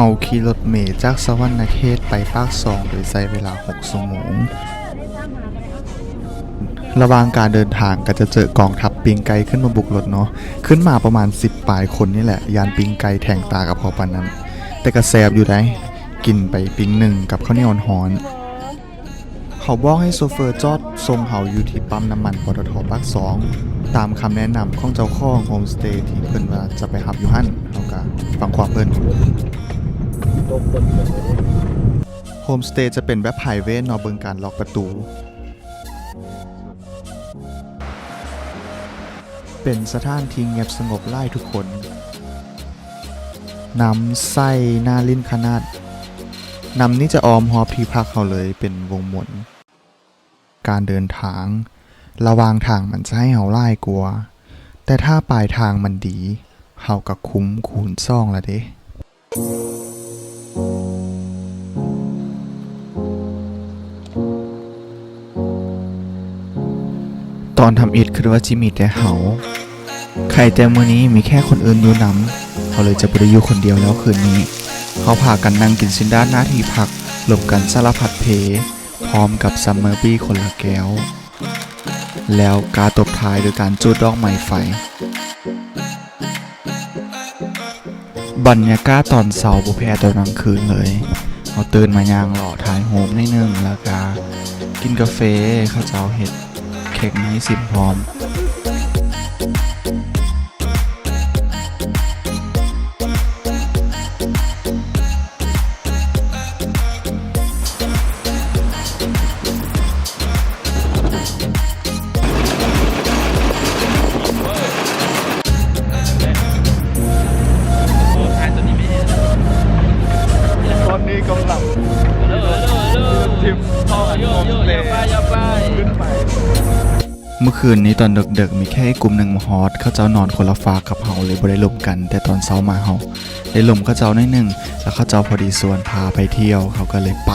าขี่รถเมล์จากสวรรณเขตไปปากซองโดยใช้เวลา6 ชั่วโมงระหว่างการเดินทางก็จะเจอกองทัพปิงไก่ขึ้นมาบุกรถเนาะขึ้นมาประมาณ10ปลายคนนี่แหละยานปิงไก่แทงตากับพอปานนั้นแต่ก็แซ่บอยู่ได้กินไปปิงหนึ่งกับข้าวเหนียวฮ้อนเขาบอกให้โซเฟอร์จอดส่งเขาอยู่ที่ปั๊มน้ำมันปตทปากซองตามคำแนะนำของเจ้าของโฮมสเตย์ที่เพิ่นว่าจะไปหับอยู่หั่นเขาก็ฟังความเพิ่นโฮมสเตย์จะเป็นแบบไพรเวทเนาะเบิ่งการล็อกประตูเป็นสถานที่เงียบสงบไล่ทุกคนน้ำใส่หน้าลิ้นขนาดน้ำนี่จะออมหอบที่พักเขาเลยเป็นวงหมุนการเดินทางระหว่างทางมันจะให้เขาไล่กลัวแต่ถ้าปลายทางมันดีเขาก็คุ้มคูณซ่องละเด้ตอนทำอิฐคือว่าจิมีแต่เขาใครแต่มื้อนี้มีแค่คนอื่นอยู่นำเขาเลยจะบ่ได้อยู่คนเดียวแล้วคืนนี้เขาพากันนั่งกินซินด้านหน้าที่พักหลบกันสารพัดเพพร้อมกับซัมเมอร์บี้คนละแก้วแล้วกาตบท้ายโดยการจุดดอกไม้ไฟบรรยากาศตอนเช้าบ่แพ้ตอนกลางคืนเลยเขาตื่นมาย่างหล่อถ่ายโฮมนิดนึงแล้วก็กินกาแฟข้าวเจ้าเห็ดเค้กไม้สิบพร้อมตอนนี้กำลังทิมท่อโฮมสเตย์ขึ้นไปเมื่อคืนนี้ตอนดึกๆมีแค่กลุ่มหนึ่งมาฮอตเขาเจ้านอนคนละฝากกับเฮาเลยบ่ได้ลมกันแต่ตอนเช้ามาเฮาได้ลมเขาเจ้าหน่อยนึงแล้วเขาเจ้าพอดีส่วนพาไปเที่ยวเขาก็เลยไป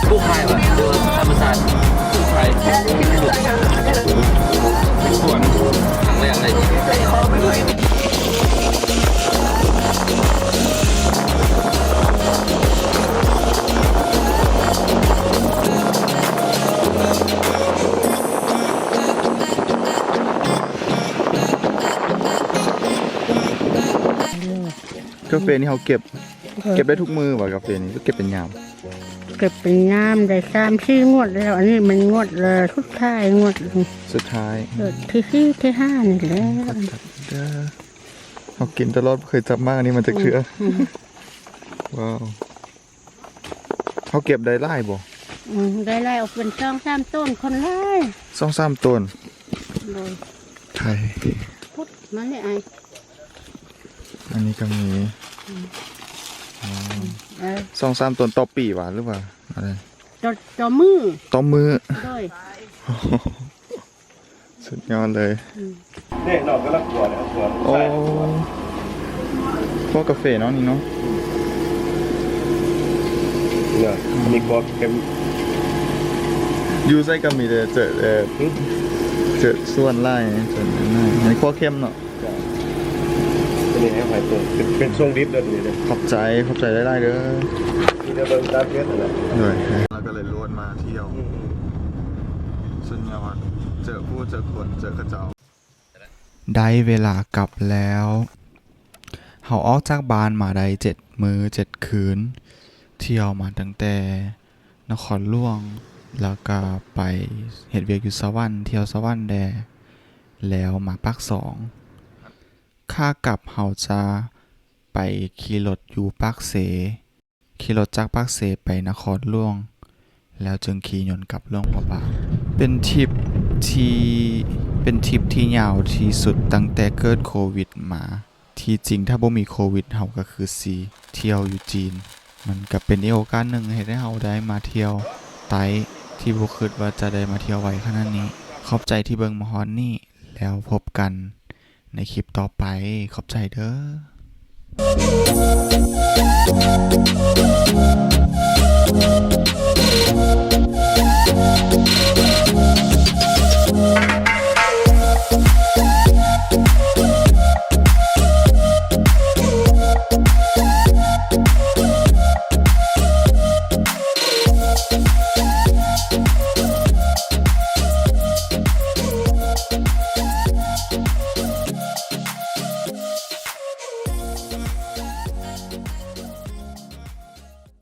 ผู้ชายวะธรรมศาสตร์ผู้ชายส่วนครั้งแรกเลยกาแฟนี่เขาเก็บได้ทุกมือว่ะกาแฟนี่ก็เก็บเป็นยามเก็บเป็นงามได้3-4 งวดแล้วอันนี้มันงวดเลยสุดท้ายงวดสุดท้ายที่4ที่5นี่แหละเขากินตลอดเคยจับมากอันนี้มันจะเชื่อว้าวเขาเก็บได้ไล่บ่ได้ไล่ออกเป็น2-3 ต้นคนไล่2-3 ต้นไทยพุดมาเลยไออันนี้ก็มี2-3 ต้นต่อปีว่ะหรือเปล่าอะไรต่อมือด้วยสุดยอดเลยเนี่ยนอกก็รักตัวนะตัวโอ้พวกกาแฟเนาะนี่เนาะเนี่ยมีกอกเค็มยูไซก็มีแต่เจอส่วนไล่ส่วนนั่นในข้อเข้มเนาะนี่ให้หายตัวเป็นช่วงดิฟเลยนี่เลยขอบใจได้เด้อที่จะเบิ่งตาเพี้ยนอะไรเลยเราก็เลยล้วนมาเที่ยวสุดยอดเจอผู้เจอคนเจอกระเจ้าได้เวลากลับแล้วเขาออกจากบ้านมาได้7 มื้อ 7 คืนเที่ยวมาตั้งแต่นครหลวงแล้วก็ไปเฮ็ดเวียกอยู่สวรรค์เที่ยวสวรรค์แดแล้วมาปากซองค่ากลับเขาจะไปขี่รถอยู่ปากเสขี่รถจากปากเสไปนครหลวงแล้วจึงขี่ยนต์กลับหลวงพระบางเป็นทริปที่ยาวที่สุดตั้งแต่เกิดโควิดมาที่จริงถ้าบ่มีโควิดเฮาก็คือสิเที่ยวอยู่จีนมันก็เป็นโอกาสหนึ่งให้เฮาได้มาเที่ยวไต้ที่บ่คิดว่าจะได้มาเที่ยวไวขนาดนี้ขอบใจที่เบิ่งมาฮอดนี้แล้วพบกัน ในคลิปต่อไปขอบใจเด้อ